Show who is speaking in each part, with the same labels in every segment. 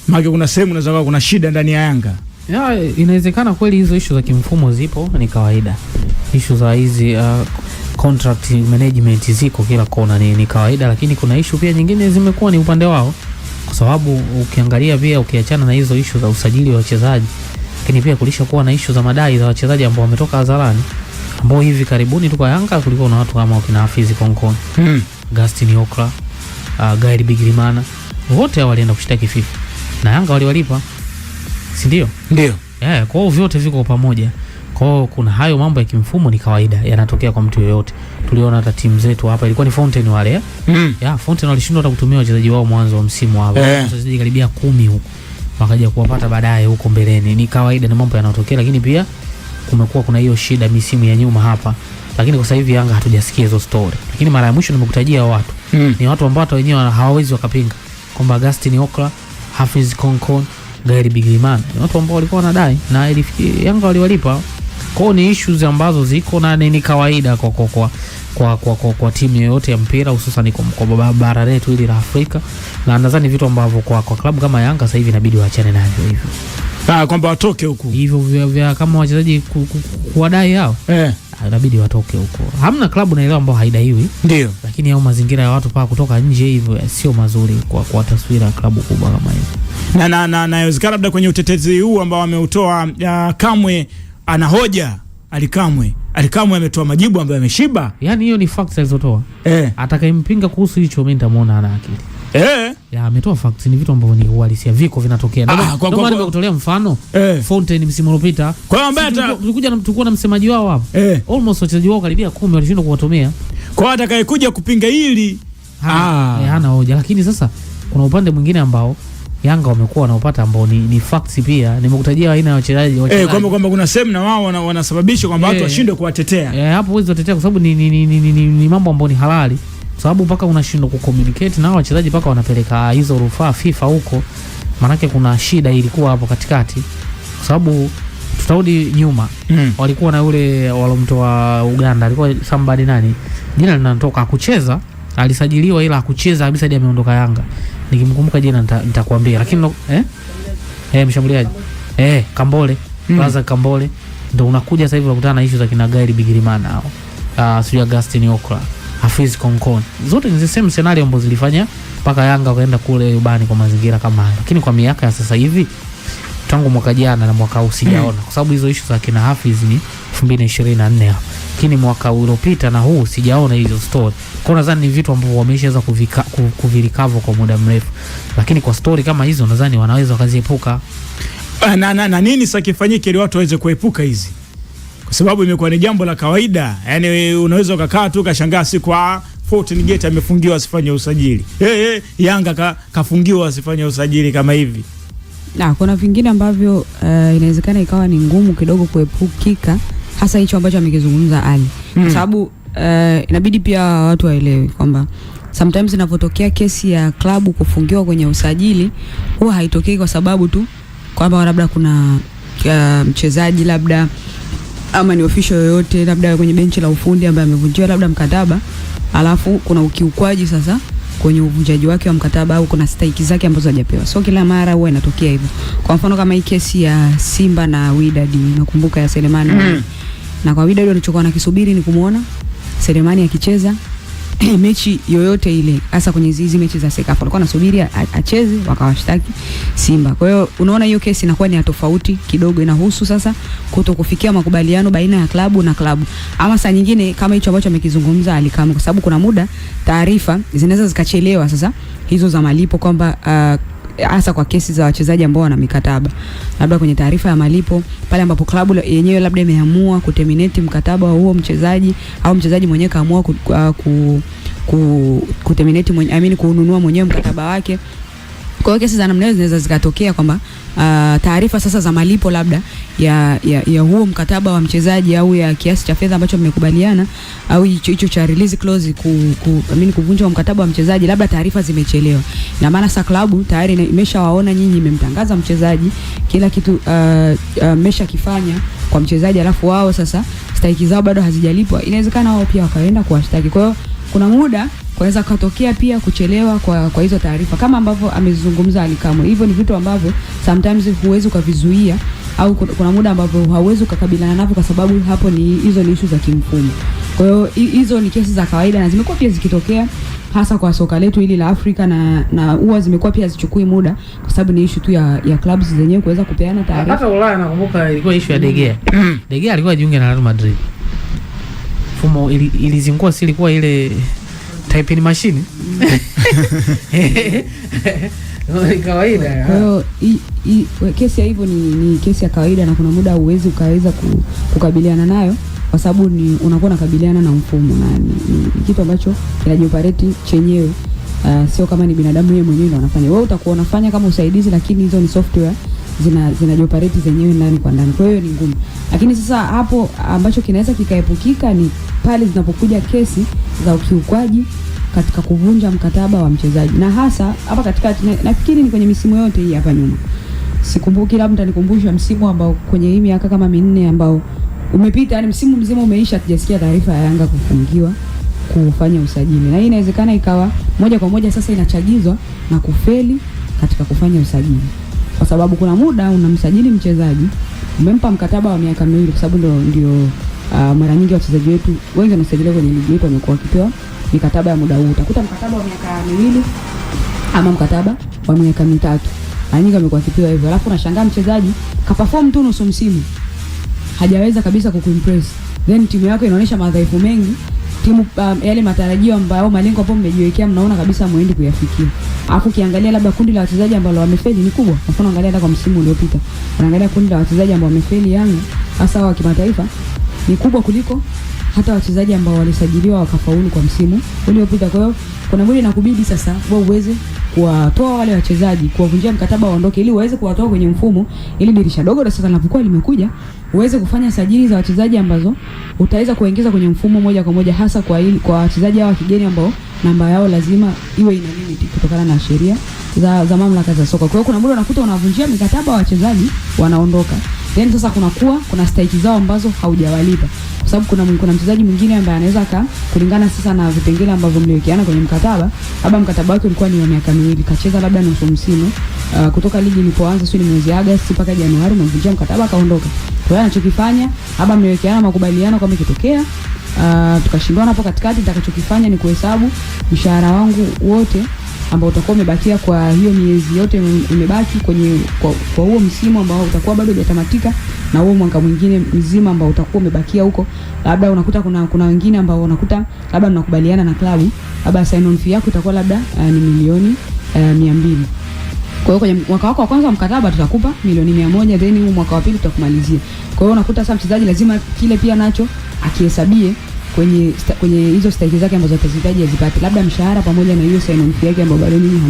Speaker 1: Maana kuna sehemu unaweza kuna shida ndani ya Yanga.
Speaker 2: Ya, inawezekana kweli hizo issue za kimfumo zipo, ni kawaida. Issue za hizi contract management ziko kila kona, ni kawaida, lakini kuna issue pia nyingine zimekuwa ni upande wao. Kwa sababu ukiangalia pia ukiachana na hizo issue za usajili wa wachezaji, lakini pia kulishakuwa na issue za madai za wachezaji ambao wametoka hadharani, ambao hivi karibuni tu kwa Yanga kulikuwa na watu kama wakina Hafiz Konkon, Gaston Okra, Gael Bigirimana, wote hao walienda kushtaki FIFA na Yanga waliwalipa, si ndio?
Speaker 1: Ndio.
Speaker 2: Kwa hiyo vyote viko pamoja. Kwa hiyo kuna hayo mambo ya kimfumo ni kawaida, yanatokea kwa mtu yoyote. Tuliona hata timu zetu hapa ilikuwa ni Fountain wale. Fountain walishindwa hata kutumia wachezaji wao mwanzo wa msimu hapa. Wachezaji karibia 10 huko. Wakaja kuwapata baadaye huko mbeleni. Ni kawaida, na mambo yanatokea, lakini pia kumekuwa kuna hiyo shida misimu ya nyuma hapa. Lakini kwa sasa hivi Yanga hatujasikia hizo story. Lakini mara ya mwisho nimekutajia watu. Ni watu ambao hata wenyewe hawawezi wakapinga kwamba Gaston Okra, Hafiz Konkon, Gael Bigirimana ni watu ambao walikuwa wanadai na Yanga waliwalipa. Kwa ni issues ambazo ziko na ni kawaida kwa timu yoyote ya mpira, hususan kwa bara letu hili la Afrika, na nadhani vitu ambavyo kwa klabu kama Yanga sasa hivi inabidi waachane navyo hivyo.
Speaker 1: Kwamba watoke huko.
Speaker 2: Hivyo vya kama wachezaji kuwadai hao. Inabidi watoke huko. Hamna klabu naelewa ambao haidaiwi.
Speaker 1: Ndio.
Speaker 2: Lakini hao mazingira ya watu paka kutoka nje hivyo sio mazuri kwa taswira ya klabu kubwa kama hiyo.
Speaker 1: Na inawezekana labda kwenye utetezi huu ambao ameutoa Kamwe anahoja Alikamwe ametoa majibu ambayo yameshiba.
Speaker 2: Yaani hiyo ni facts alizotoa. Atakayempinga kuhusu hicho mimi nitamuona ana akili. Ametoa facts, ni vitu ambavyo ni uhalisia, viko vinatokea. Ndio maana nimekutolea mfano Fountain msimu uliopita.
Speaker 1: Kwa hiyo ambaye
Speaker 2: tulikuwa na msemaji wao hapo. Almost wachezaji wao karibia 10 walishindwa kuwatumia.
Speaker 1: Kwa hiyo atakayekuja kupinga hili
Speaker 2: hana hoja. Lakini sasa kuna upande mwingine ambao Yanga wamekuwa wanaopata ambao ni facts pia. Nimekutajia aina ya wachezaji.
Speaker 1: Kwamba kuna sehemu na wao wanasababisha kwamba watu washinde kuwatetea.
Speaker 2: Hapo huwezi kutetea kwa sababu ni mambo ambayo ni halali. Kwa sababu mpaka unashindwa kucommunicate na wachezaji mpaka wanapeleka hizo rufaa FIFA huko. Manake kuna shida ilikuwa hapo katikati. Kwa sababu tutarudi nyuma. Walikuwa na yule walomtoa Uganda, alikuwa somebody nani? Jina linatoka kucheza, alisajiliwa ila kucheza kabisa hadi ameondoka Yanga. Nikimkumbuka jina nitakwambia, lakini mshambuliaji Kambole, Raza Kambole, ndio unakuja sasa hivi unakutana na issue za kina Gael Bigirimana hao. Sio Gaston Okra, Hafiz Konkon. Zote ni the same scenario ambazo zilifanya mpaka Yanga kaenda kule ubani kwa mazingira kama haya. Lakini kwa miaka ya sasa hivi tangu mwaka jana na mwaka huu sijaona, kwa sababu hizo issue za kina Hafiz ni 2024 hapo. Lakini mwaka uliopita na huu sijaona hizo story. Kwa nadhani ni vitu ambavyo wameshaweza kuvirikava kwa muda mrefu. Lakini kwa story kama hizo nadhani wanaweza wakaziepuka.
Speaker 1: Na nini sasa kifanyike ili watu waweze kuepuka hizi? Kwa sababu imekuwa ni jambo la kawaida. Yaani unaweza ukakaa tu kashangaa siku Fountain Gate amefungiwa asifanye usajili. Yanga kafungiwa asifanye usajili kama hivi.
Speaker 3: Na kuna vingine ambavyo inawezekana ikawa ni ngumu kidogo kuepukika, hasa hicho ambacho amekizungumza Ali. Kwa sababu inabidi pia watu waelewe kwamba sometimes inapotokea kesi ya klabu kufungiwa kwenye usajili, huwa haitokei kwa sababu tu kwamba labda kuna mchezaji labda ama ni official yoyote labda kwenye benchi la ufundi ambaye amevunjiwa labda mkataba, alafu kuna ukiukwaji sasa kwenye uvunjaji wake wa mkataba au kuna stake zake ambazo hajapewa. So kila mara huwa inatokea hivyo. Kwa mfano kama hii kesi ya Simba na Wydad, nakumbuka ya Selemani. Na kwa Wydad walichokuwa nakisubiri ni kumuona Selemani akicheza mechi yoyote ile, hasa kwenye hizi mechi za Sekafa. Walikuwa nasubiri acheze wakawashtaki Simba. Kwa hiyo unaona hiyo kesi inakuwa ni tofauti kidogo, inahusu sasa kutokufikia makubaliano baina ya klabu na klabu. Ama saa nyingine kama hicho ambacho amekizungumza Alikamwe, kwa sababu kuna muda taarifa zinaweza zikachelewa sasa hizo za malipo, kwamba hasa kwa kesi za wachezaji ambao wana mikataba, labda kwenye taarifa ya malipo pale ambapo klabu yenyewe labda imeamua kuterminate mkataba wa huo mchezaji, au mchezaji mwenyewe kaamua kuterminate kununua mwenyewe mkataba wake. Kwa hiyo kesi za namna hiyo zinaweza zikatokea kwamba taarifa sasa za malipo labda ya huo mkataba wa mchezaji au ya kiasi cha fedha ambacho mmekubaliana, au hicho cha release clause kuvunja mkataba wa mchezaji, labda taarifa zimechelewa. Na maana sasa klabu tayari imeshawaona nyinyi, mmemtangaza mchezaji, kila kitu mmeshakifanya kwa mchezaji, alafu wao sasa stake zao bado hazijalipwa, inawezekana wao pia wakaenda kuwashtaki. Kwa hiyo kuna muda kwaweza kutokea pia kuchelewa kwa hizo taarifa kama ambavyo amezungumza Ally Kamwe. Hivyo ni vitu ambavyo sometimes huwezi kuvizuia au kuna muda ambavyo hauwezi kukabiliana navyo kwa sababu hapo hizo ni issue za kimfumo. Kwa hiyo hizo ni kesi za kawaida na zimekuwa pia zikitokea hasa kwa soka letu hili la Afrika na huwa zimekuwa pia zichukui muda kwa sababu ni issue tu ya clubs zenyewe kuweza kupeana taarifa.
Speaker 2: Hata Ulaya nakumbuka ilikuwa issue ya De Gea. De Gea alikuwa jiunge na Real Madrid. Fumo ilizingua si ilikuwa ile typing machine. Ni kawaida.
Speaker 3: Kwa hiyo kesi ya hivyo ni kesi ya kawaida na kuna muda huwezi ukaweza kukabiliana nayo kwa sababu unakuwa unakabiliana na mfumo na ni kitu ambacho kinajioperate chenyewe. Sio kama ni binadamu yeye mwenyewe ndo anafanya. Wewe utakuwa unafanya kama usaidizi lakini hizo ni software zinajioperate zenyewe ndani kwa ndani. Kwa hiyo ni ngumu. Lakini sasa hapo ambacho kinaweza kikaepukika ni pale zinapokuja kesi za ukiukwaji katika kuvunja mkataba wa mchezaji. Na hasa hapa katikati nafikiri ni kwenye misimu yote hii hapa nyuma. Sikumbuki, labda nikumbusha msimu ambao kwenye hii miaka kama 4 ambao umepita, yani msimu mzima umeisha tujasikia taarifa ya Yanga kufungiwa kufanya usajili. Na hii inawezekana ikawa moja kwa moja sasa inachagizwa na kufeli katika kufanya usajili. Kwa sababu kuna muda unamsajili mchezaji, umempa mkataba wa miaka 2 kwa sababu ndio mara nyingi wachezaji wetu wengi wanasajiliwa kwenye ligi yetu wamekuwa wakipewa mikataba ya muda huu. Utakuta mkataba wa miaka 2 ama mkataba wa miaka 3. Mara nyingi wamekuwa wakipewa hivyo. Alafu unashangaa mchezaji kaperform tu nusu msimu, hajaweza kabisa kukuimpress. Then timu yako inaonyesha madhaifu mengi. Timu yale matarajio ambayo malengo hapo mmejiwekea mnaona kabisa muendi kuyafikia. Alafu kiangalia labda kundi la wachezaji ambao wamefeli ni kubwa. Kwa mfano angalia hata kwa msimu uliopita. Unaangalia kundi la wachezaji ambao wamefeli Yanga hasa wa kimataifa ni kubwa kuliko hata wachezaji ambao walisajiliwa wakafaulu kwa msimu uliopita. Kwa hiyo kuna mwili inakubidi sasa wewe uweze kuwatoa wale wachezaji, kuwavunjia mkataba waondoke ili uweze kuwatoa kwenye mfumo ili dirisha dogo la sasa linapokuwa limekuja uweze kufanya sajili za wachezaji ambazo utaweza kuingiza kwenye mfumo moja kwa moja, hasa kwa wachezaji hao wa kigeni ambao namba yao lazima iwe ina limit kutokana na sheria za mamlaka za soka. Kwa hiyo kuna muda unakuta unavunjia mikataba wa wachezaji wanaondoka. Then sasa kuna stake zao ambazo haujawalipa. Kwa sababu kuna mchezaji mwingine ambaye anaweza kulingana sasa na vipengele ambavyo mliwekeana kwenye mkataba, labda mkataba wake ulikuwa ni wa miaka 2, kacheza labda nusu msimu, kutoka ligi ilipoanza sio ni mwezi Agosti mpaka Januari, umevunjia mkataba akaondoka. Kwa hiyo anachokifanya, labda mliwekeana makubaliano kama ikitokea tukashindwana hapo katikati, nitakachokifanya ni kuhesabu mshahara wangu wote ambao utakuwa umebakia kwa hiyo miezi yote imebaki kwa huo msimu ambao utakuwa bado hujatamatika na huo mwaka mwingine mzima ambao utakuwa umebakia huko. Labda unakuta kuna wengine ambao unakuta labda mnakubaliana na klabu, labda sign on fee yako itakuwa labda ni milioni 200. Kwa hiyo kwenye mwaka wako wa kwanza wa mkataba tutakupa milioni 100, then huu mwaka wa pili tutakumalizia. Kwa hiyo unakuta sasa mchezaji lazima kile pia nacho akihesabie kwenye hizo stake zake ambazo atazihitaji azipate, labda mshahara pamoja na hiyo sign on fee yake ambayo bado nini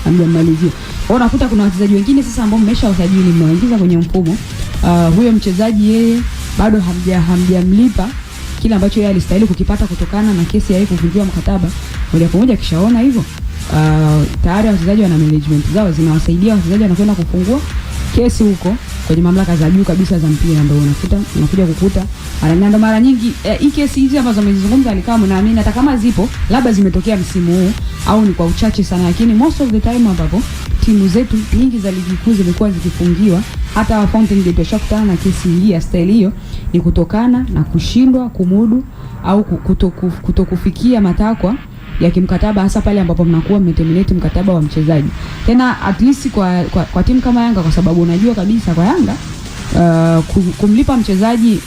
Speaker 3: hamjamalizia. Kwa hiyo unakuta kuna wachezaji wengine sasa ambao mmesha wasajili mnaoingiza kwenye mfumo, huyo mchezaji yeye bado hamjamlipa kile ambacho yeye alistahili kukipata kutokana na kesi ya yeye kuvunjiwa mkataba. Moja kwa moja kishaona hivyo, tayari wachezaji wana management zao zinawasaidia wachezaji wanakwenda kufungua kesi huko kwenye mamlaka za juu kabisa za mpira, ndio unakuja kukuta mara nyingi hii kesi hizi ambazo amezungumza Ally Kamwe, naamini hata kama zipo labda zimetokea msimu huu au ni kwa uchache sana, lakini most of the time ambapo timu zetu nyingi za ligi kuu zimekuwa zikifungiwa, hata Fountain Gate washakutana na kesi hii ya style hiyo, ni kutokana na kushindwa kumudu au kutokufikia matakwa ya kimkataba, hasa pale ambapo mnakuwa mmeterminate mkataba wa mchezaji. Tena at least kwa timu kama Yanga, kwa sababu unajua kabisa kwa Yanga kumlipa mchezaji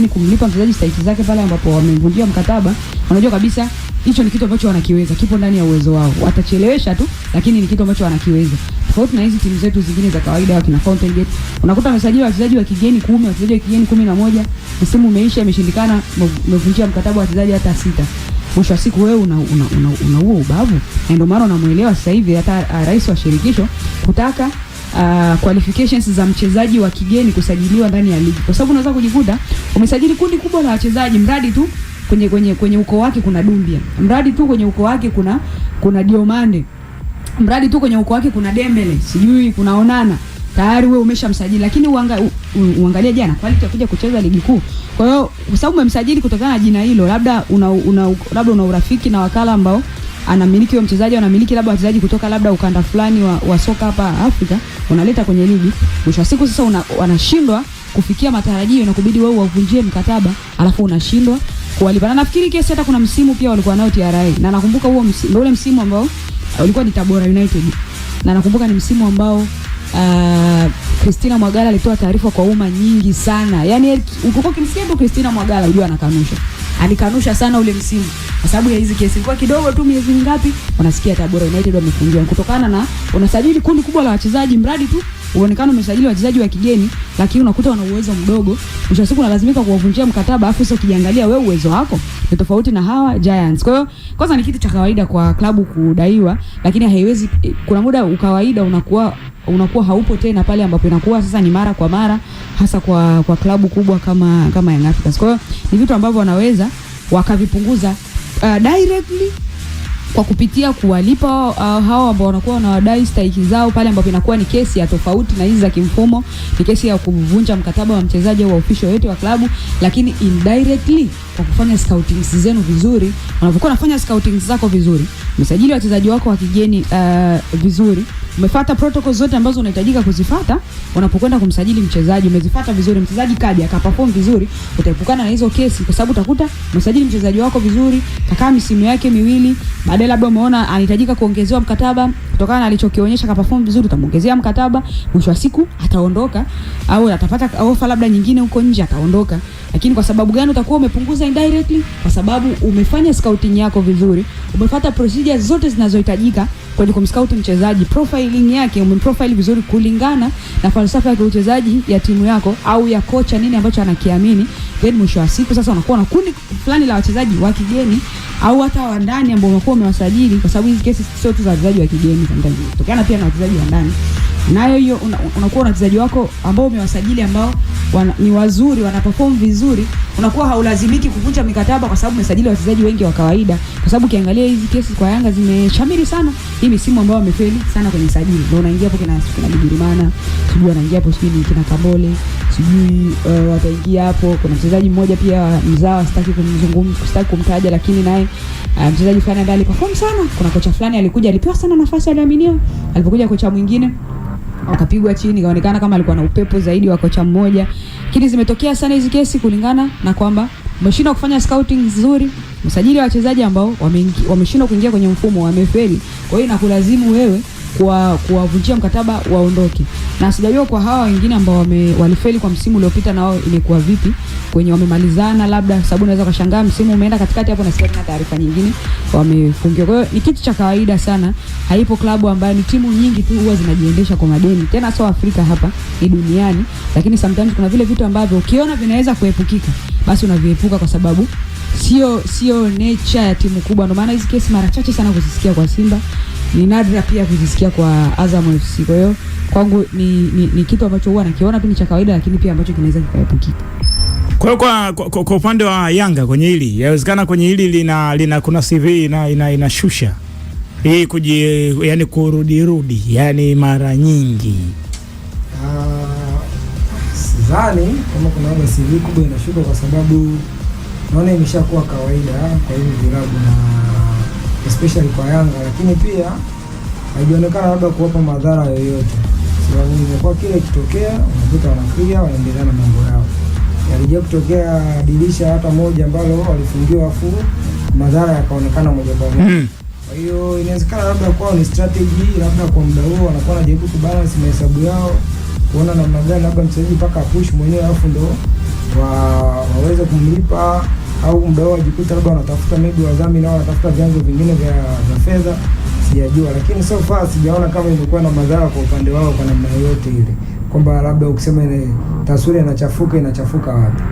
Speaker 3: kumlipa mchezaji stake zake pale ambapo wamevunjia mkataba, unajua kabisa hicho ni kitu ambacho wanakiweza, kipo ndani ya uwezo wao. Watachelewesha tu, lakini ni kitu ambacho wanakiweza. Tofauti na hizi timu zetu zingine za kawaida wakina Fountain Gate, unakuta wamesajili wachezaji wa kigeni 10, wachezaji wa kigeni 11, msimu umeisha, imeshindikana, umevunjia mkataba wa wachezaji hata 6. Mwisho wa siku wewe una huo ubavu. Na ndio maana unamuelewa sasa hivi hata rais wa shirikisho kutaka qualifications za mchezaji wa kigeni kusajiliwa ndani ya ligi, kwa sababu unaweza kujikuta umesajili kundi kubwa la wachezaji, mradi tu kwenye ukoo wake kuna Dumbia, mradi tu kwenye ukoo wake kuna Diomande, mradi tu kwenye ukoo wake kuna Dembele, sijui kuna Onana, tayari wewe umeshamsajili. Lakini uangalie jana quality ya kuja kucheza ligi kuu. Kwa hiyo kwa sababu umemsajili kutokana na jina hilo, labda una urafiki na wakala ambao anamiliki huyo mchezaji, anamiliki labda wachezaji kutoka labda ukanda fulani wa soka hapa Afrika, unaleta kwenye ligi. Mwisho wa siku sasa wanashindwa kufikia matarajio na kubidi wewe uvunjie mkataba, alafu unashindwa kuwalipa. Na nafikiri kesi hata kuna msimu pia walikuwa nao TRA, na nakumbuka huo msimu, ule msimu ambao ulikuwa ni Tabora United, na nakumbuka ni msimu ambao Christina Mwagala alitoa taarifa kwa umma nyingi sana. Yaani ukiko kimsikia Christina Mwagala unajua anakanusha. Alikanusha sana ule msimu kwa sababu ya hizi kesi. Kwa kidogo tu miezi mingapi unasikia Tabora United wamefungiwa kutokana na unasajili kundi kubwa la wachezaji, mradi tu uonekane umesajili wachezaji wa kigeni, lakini unakuta wana uwezo mdogo. Mwisho wa siku unalazimika kuwavunjia mkataba, afu sasa ukiangalia wewe uwezo wako ni tofauti na hawa Giants. Kwa hiyo kwanza ni kitu cha kawaida kwa klabu kudaiwa, lakini haiwezi, kuna muda ukawaida unakuwa haupo tena pale ambapo inakuwa sasa ni mara kwa mara, hasa kwa klabu kubwa kama Young Africans. Kwa hiyo ni vitu ambavyo wanaweza wakavipunguza directly kwa kupitia kuwalipa hao ambao wanakuwa wanawadai stahiki zao pale ambapo inakuwa ni kesi ya tofauti na hizi za kimfumo, ni kesi ya kuvunja mkataba wa mchezaji au official yote wa klabu. Lakini indirectly kwa kufanya scouting zenu vizuri, unapokuwa unafanya scouting zako vizuri, umesajili wachezaji wako wa kigeni vizuri, umefuata protocols zote ambazo unahitajika kuzifuata unapokwenda kumsajili mchezaji, umezifuata vizuri, mchezaji kaja akaperform vizuri, utaepukana na hizo kesi, kwa sababu utakuta umesajili mchezaji wako vizuri, kakaa misimu yake miwili, baadaye labda umeona anahitajika kuongezewa mkataba kutokana na alichokionyesha, kaperform vizuri, utamuongezea mkataba, mwisho wa siku ataondoka au atapata ofa labda nyingine huko nje, ataondoka. Lakini kwa sababu gani utakuwa umepunguza indirectly? Kwa sababu umefanya scouting yako vizuri, umefuata procedures zote zinazohitajika kwenye kumscout mchezaji, profiling yake umemprofile vizuri kulingana na falsafa ya uchezaji ya timu yako au ya kocha, nini ambacho anakiamini. Then mwisho wa siku sasa unakuwa na kundi fulani la wachezaji wa kigeni au hata wa ndani ambao umekuwa umewasajili, kwa sababu hizi kesi sio tu za wachezaji wa kigeni, sometimes tokana pia na wachezaji wa ndani. Nayo hiyo unakuwa na wachezaji wako ambao umewasajili ambao ni wazuri, wanaperform vizuri, unakuwa haulazimiki kuvunja mikataba kwa sababu umesajili wachezaji wengi wa kawaida. Kwa sababu ukiangalia hizi kesi kwa Yanga zimeshamiri sana hii misimu ambao wamefeli sana kwenye sajili. Ndio unaingia hapo kina Bigirimana, sijui anaingia hapo, sijui kina Kambole, sijui wataingia hapo. Kuna mchezaji mmoja pia mzawa, sitaki kumtaja, lakini naye mchezaji fulani ndiye aliperform sana. Kuna kocha fulani alikuja, alipewa sana nafasi, aliaminiwa. Alipokuja kocha mwingine akapigwa chini, kaonekana kama alikuwa na upepo zaidi wa kocha mmoja. Lakini zimetokea sana hizi kesi kulingana na kwamba umeshindwa kufanya scouting nzuri, msajili wa wachezaji ambao wameshindwa kuingia kwenye mfumo, wamefeli. Kwa hiyo inakulazimu wewe kuwavunjia mkataba waondoke. Na sijajua kwa hawa wengine ambao walifeli kwa msimu uliopita na wao imekuwa vipi kwenye wamemalizana, labda sababu unaweza kushangaa msimu umeenda katikati hapo na sasa taarifa nyingine wamefungiwa. Kwa hiyo ni kitu cha kawaida sana. Haipo klabu ambayo ni timu nyingi tu huwa zinajiendesha kwa madeni, tena sio Afrika, hapa ni duniani. Lakini sometimes kuna vile vitu ambavyo ukiona vinaweza kuepukika, basi unaviepuka kwa sababu sio nature ya timu kubwa. Ndio maana hizi kesi mara chache sana kuzisikia kwa Simba, ni nadra pia kuzisikia kwa Azam FC. Kwa hiyo kwangu ni kitu ambacho huwa nakiona tu ni cha kawaida, lakini pia ambacho kinaweza kikaepukika.
Speaker 1: Kwa hiyo kwa upande wa Yanga kwenye hili, yawezekana kwenye hili lina kuna CV inashusha hii yani kurudi yani mara nyingi.
Speaker 4: Sidhani kama kuna CV kubwa inashuka, kwa sababu naona imeshakuwa kawaida kwa hivi vilabu na especially kwa Yanga, lakini pia haionekana labda kuwapa madhara yoyote, sababu imekuwa kile kitokea unakuta wanakuja wanaendelea na mambo yao. Yalijia kutokea dirisha hata moja ambalo walifungiwa afu madhara yakaonekana moja kwa moja. Kwa hiyo inawezekana labda kwao ni strategy, labda kwa muda huo wanakuwa wanajaribu kubalance mahesabu yao, kuona namna gani labda mchezaji mpaka push mwenyewe afu ndo waweze kumlipa, au muda huo wajikuta labda wanatafuta maybe wadhamini au wanatafuta vyanzo vingine vya fedha, sijajua. Lakini so far sijaona kama imekuwa na madhara kwa upande wao kwa namna yoyote ile, kwamba labda ukisema ile taswira inachafuka wapi.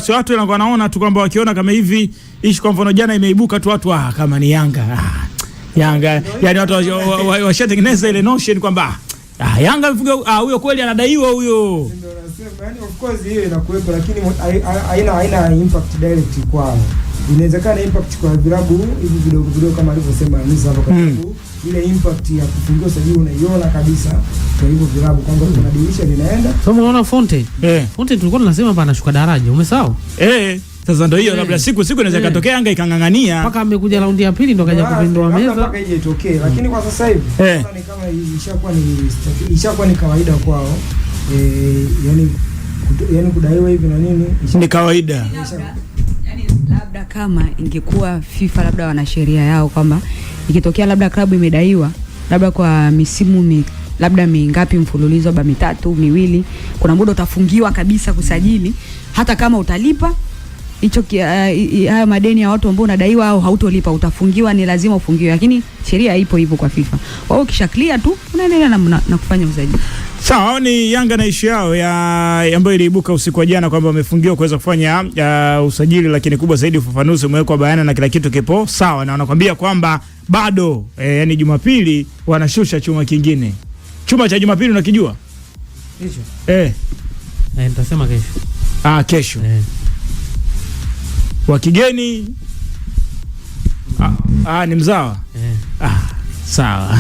Speaker 1: Sio watu wanakuwa naona tu kwamba wakiona kama hivi ishi, kwa mfano jana imeibuka tu watu kama ni Yanga yani watu washatengeneza ile notion kwamba Yanga huyo kweli anadaiwa huyo.
Speaker 4: Ndio nasema, yani of course hiyo inakuwepo, lakini haina impact direct kwao. Inawezekana impact kwa vilabu hivi vidogo kama alivyosema Hamisa hapo, kwa sababu ile impact ya kufungia usajili unaiona kabisa kwa hivyo vilabu kwamba kuna dirisha linaenda.
Speaker 2: Sasa unaona Fonte tulikuwa tunasema hapa anashuka daraja, umesahau?
Speaker 1: Sasa ndio hiyo, labda siku inaweza katokea Yanga ikangangania
Speaker 2: mpaka amekuja raundi ya pili ndo kaja kupindua meza
Speaker 4: mpaka ije itokee, lakini kwa sasa hivi ni kama ishakuwa ni kawaida kwao, yani kudaiwa hivi na nini
Speaker 1: ni kawaida.
Speaker 3: Labda kama ingekuwa FIFA labda wana sheria yao kwamba ikitokea labda klabu imedaiwa labda kwa misimu labda mingapi mfululizo, labda mitatu, miwili, kuna muda utafungiwa kabisa kusajili, hata kama utalipa hicho haya madeni ya watu ambao unadaiwa au hautolipa utafungiwa, ni lazima ufungiwe, lakini sheria ipo hivyo kwa FIFA. Kwa hiyo kisha clear tu unaendelea na kufanya usajili.
Speaker 1: Sawa, ni Yanga na issue yao ambayo iliibuka usiku wa jana kwamba wamefungiwa kuweza kufanya usajili, lakini kubwa zaidi ufafanuzi umewekwa bayana na kila kitu kipo sawa, na wanakuambia kwamba bado yani Jumapili wanashusha chuma kingine. Chuma cha Jumapili unakijua?
Speaker 4: Kesho.
Speaker 2: Nitasema kesho.
Speaker 1: Kesho. Wa kigeni ni mzawa. Sawa.